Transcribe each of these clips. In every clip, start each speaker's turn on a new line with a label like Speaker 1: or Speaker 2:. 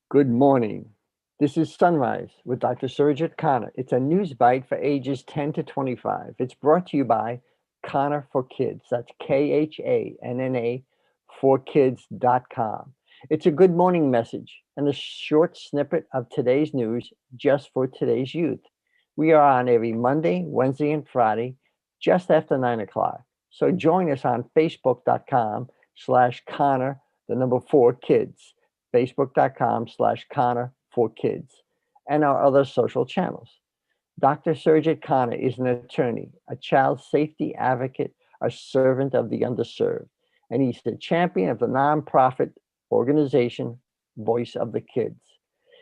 Speaker 1: Good morning. This is Sunrise with Dr. Surjit Khanna. It's a news bite for ages 10 to 25. It's brought to you by Khanna for Kids. That's KHANNA for kids.com. It's a good morning message and a short snippet of today's news just for today's youth. We are on every Monday, Wednesday, and Friday just after 9 o'clock. So join us on Facebook.com/Khanna, the number 4 kids. Facebook.com/Khanna for kids, and our other social channels. Dr. Surjit Khanna is an attorney, a child safety advocate, a servant of the underserved, and he's the champion of the nonprofit organization Voice of the Kids.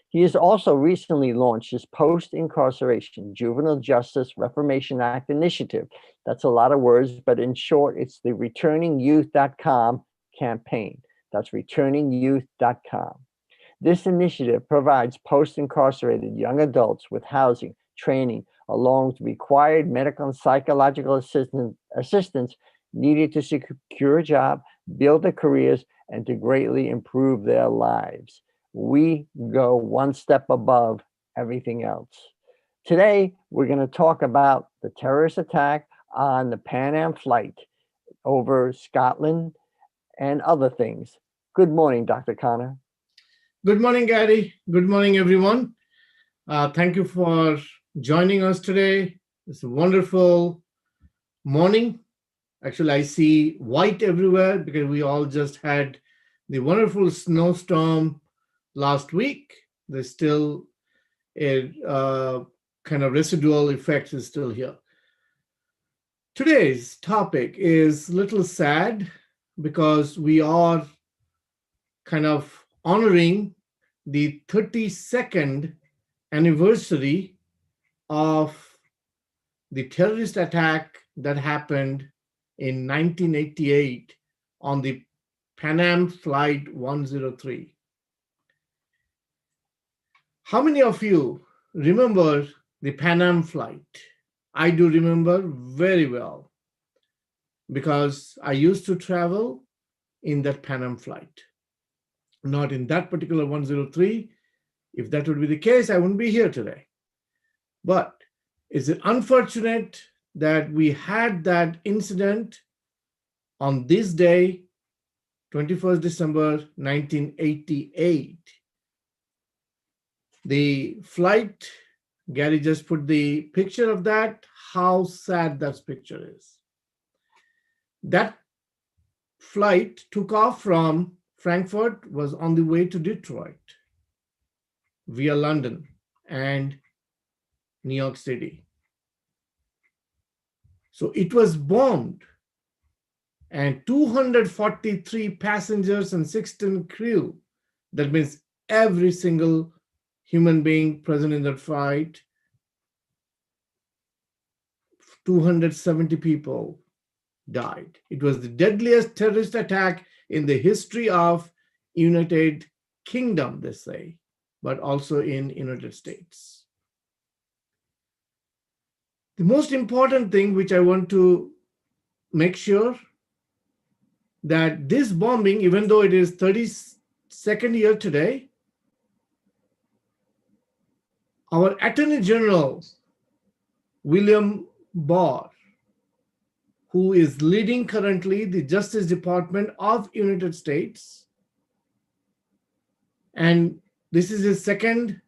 Speaker 1: He has also recently launched his post-incarceration Juvenile Justice Reformation Act initiative. That's a lot of words, but in short, it's the returningyouth.com campaign. That's returningyouth.com. This initiative provides post-incarcerated young adults with housing, training, along with required medical and psychological assistance needed to secure a job, build their careers, and to greatly improve their lives. We go one step above everything else. Today, we're going to talk about the terrorist attack on the Pan Am flight over Scotland and other things. Good morning, Dr. Khanna.
Speaker 2: Good morning, Gary. Good morning, everyone. Thank you for joining us today. It's a wonderful morning. Actually, I see white everywhere because we all just had the wonderful snowstorm last week. There's still a kind of residual effect is still here. Today's topic is a little sad because we are kind of honoring the 32nd anniversary of the terrorist attack that happened in 1988 on the Pan Am Flight 103. How many of you remember the Pan Am flight? I do remember very well because I used to travel in that Pan Am flight. Not in that particular 103. If that would be the case, I wouldn't be here today. But is it unfortunate that we had that incident on this day, 21st December 1988? The flight, Gary just put the picture of that, how sad that picture is. That flight took off from Frankfurt, was on the way to Detroit via London and New York City. So it was bombed and 243 passengers and 16 crew, that means every single human being present in that flight, 270 people died. It was the deadliest terrorist attack in the history of United Kingdom, they say, but also in United States. The most important thing which I want to make sure that this bombing, even though it is 32nd year today, our Attorney General William Barr, who is leading currently the Justice Department of United States, and this is his second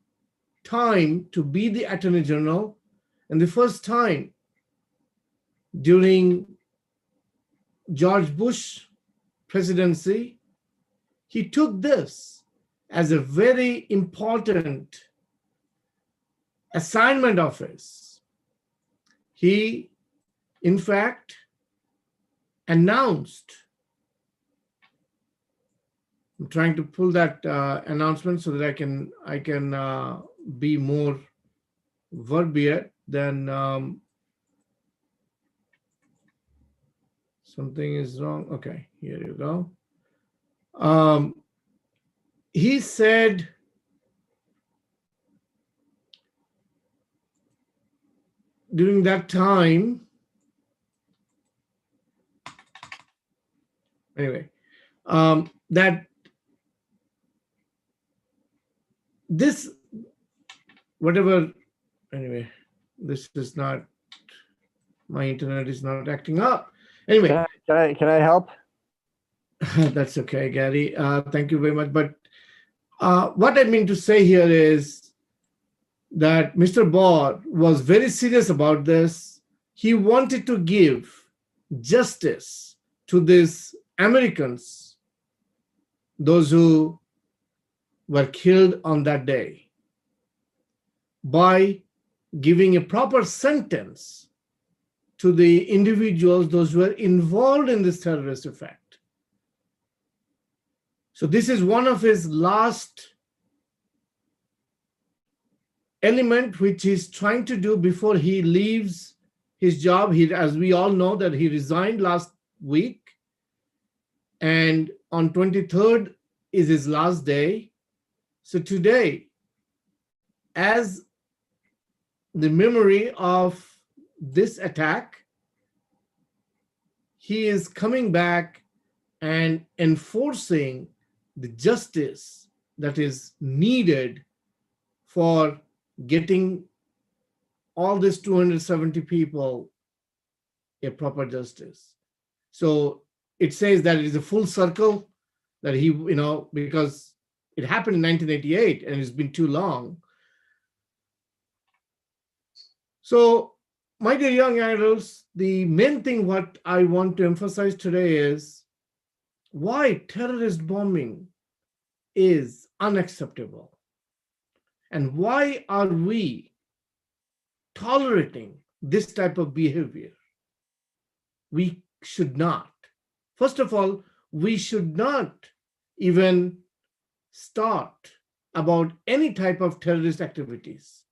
Speaker 2: time to be the Attorney General, and the first time during George Bush presidency, he took this as a very important assignment of his. He, in fact, announced, I'm trying to pull that announcement so that I can be more verbiage than something is wrong. Okay, here you go. He said, during that time, anyway, that this, whatever, anyway, this is not, my internet is not acting up. Anyway,
Speaker 1: Can I help?
Speaker 2: that's okay, Gary. Thank you very much. But what I mean to say here is that Mr. Barr was very serious about this. He wanted to give justice to these Americans, those who were killed on that day, by giving a proper sentence to the individuals, those who were involved in this terrorist effect. So this is one of his last element which he's trying to do before he leaves his job. He, as we all know, that he resigned last week, and on 23rd is his last day. So today, as the memory of this attack, he is coming back and enforcing the justice that is needed for getting all these 270 people a proper justice. So it says that it is a full circle, that he, because it happened in 1988 and it's been too long. So, my dear young adults, the main thing what I want to emphasize today is why terrorist bombing is unacceptable. And why are we tolerating this type of behavior? We should not. First of all, we should not even start about any type of terrorist activities.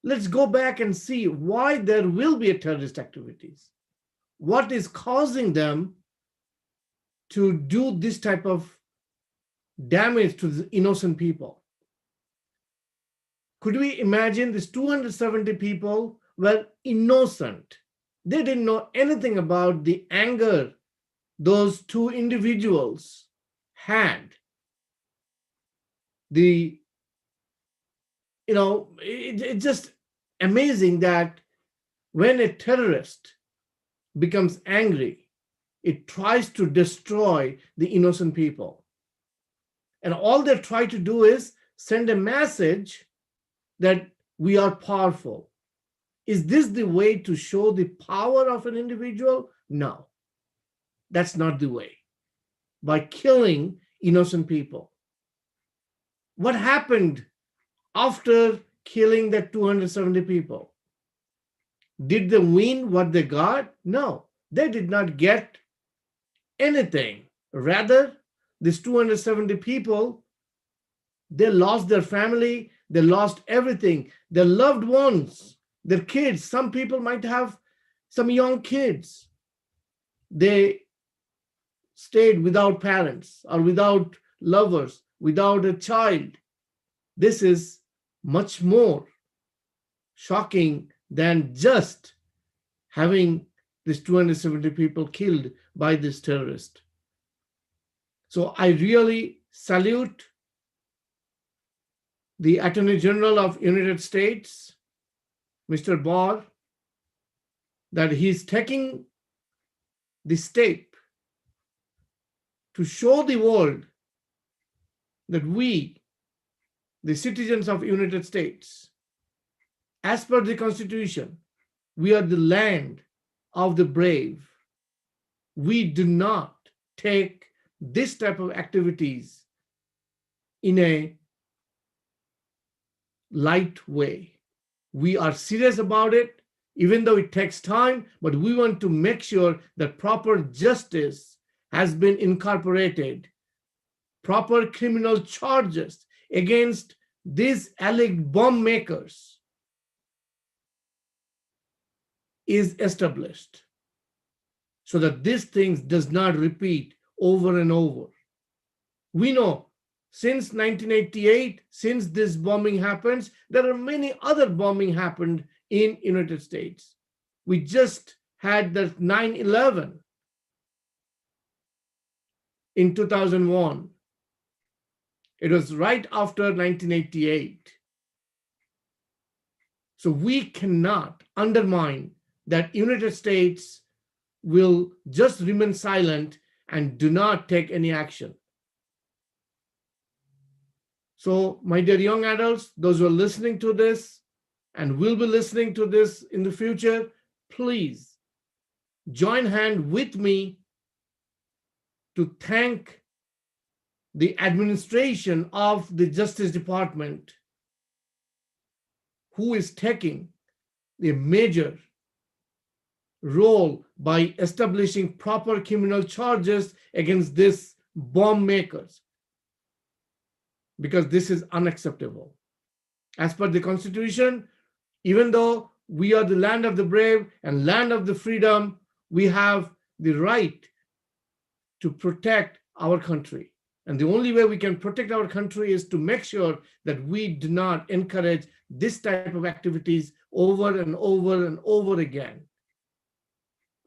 Speaker 2: Let's go back and see why there will be a terrorist activities. What is causing them to do this type of damage to the innocent people? Could we imagine these 270 people were innocent? They didn't know anything about the anger those two individuals had. It's just amazing that when a terrorist becomes angry, it tries to destroy the innocent people. And all they try to do is send a message that we are powerful. Is this the way to show the power of an individual? No, that's not the way. By killing innocent people. What happened after killing the 270 people? Did they win what they got? No, they did not get anything. Rather, these 270 people, they lost their family, they lost everything, their loved ones, their kids. Some people might have some young kids. They stayed without parents or without lovers, without a child. This is much more shocking than just having these 270 people killed by this terrorist. So I really salute the Attorney General of United States, Mr. Barr, that he's taking the step to show the world that we, the citizens of United States, as per the Constitution, we are the land of the brave. We do not take this type of activities in a light way. We are serious about it, even though it takes time, but we want to make sure that proper justice has been incorporated, proper criminal charges against these alleged bomb makers is established, so that these things does not repeat over and over. We know since 1988, since this bombing happens, there are many other bombing happened in United States. We just had that 9/11 in 2001. It was right after 1988. So we cannot undermine that United States will just remain silent and do not take any action. So, my dear young adults, those who are listening to this and will be listening to this in the future, please join hand with me to thank the administration of the Justice Department, who is taking a major role by establishing proper criminal charges against these bomb makers, because this is unacceptable. As per the Constitution, even though we are the land of the brave and land of the freedom, we have the right to protect our country. And the only way we can protect our country is to make sure that we do not encourage this type of activities over and over and over again.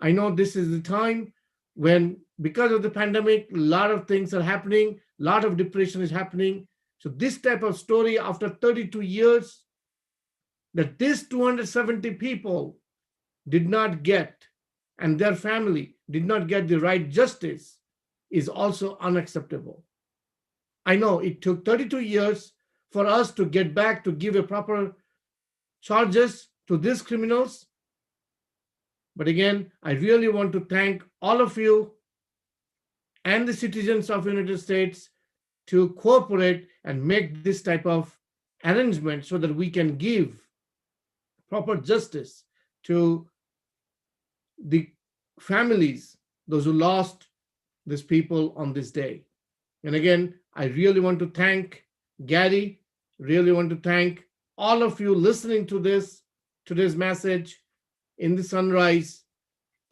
Speaker 2: I know this is the time when, because of the pandemic, a lot of things are happening, a lot of depression is happening. So this type of story after 32 years, that this 270 people did not get, and their family did not get the right justice, is also unacceptable. I know it took 32 years for us to get back to give a proper charges to these criminals. But again, I really want to thank all of you and the citizens of the United States to cooperate and make this type of arrangement so that we can give proper justice to the families, those who lost these people on this day. And again, I really want to thank Gary, really want to thank all of you listening to today's message in the SunRISE.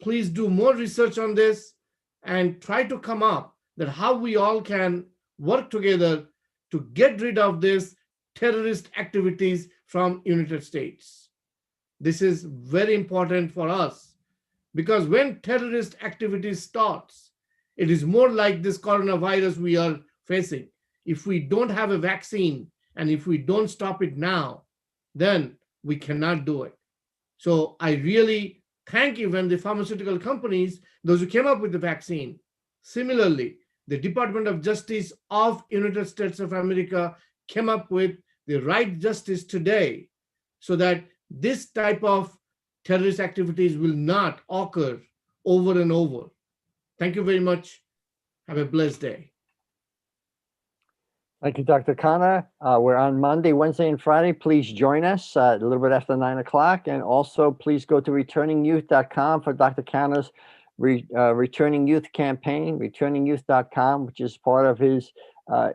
Speaker 2: Please do more research on this and try to come up that how we all can work together to get rid of this terrorist activities from United States. This is very important for us, because when terrorist activities starts, it is more like this coronavirus we are facing. If we don't have a vaccine and if we don't stop it now, then we cannot do it. So I really thank you when the pharmaceutical companies, those who came up with the vaccine, similarly, the Department of Justice of United States of America came up with the right justice today so that this type of terrorist activities will not occur over and over. Thank you very much. Have a blessed day.
Speaker 1: Thank you, Dr. Khanna. We're on Monday, Wednesday, and Friday. Please join us a little bit after 9 o'clock. And also, please go to returningyouth.com for Dr. Khanna's Returning Youth campaign, returningyouth.com, which is part of his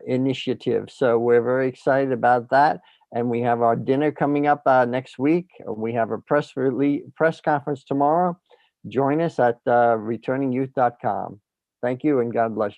Speaker 1: initiative. So we're very excited about that. And we have our dinner coming up next week. We have a press conference tomorrow. Join us at returningyouth.com. Thank you, and God bless you.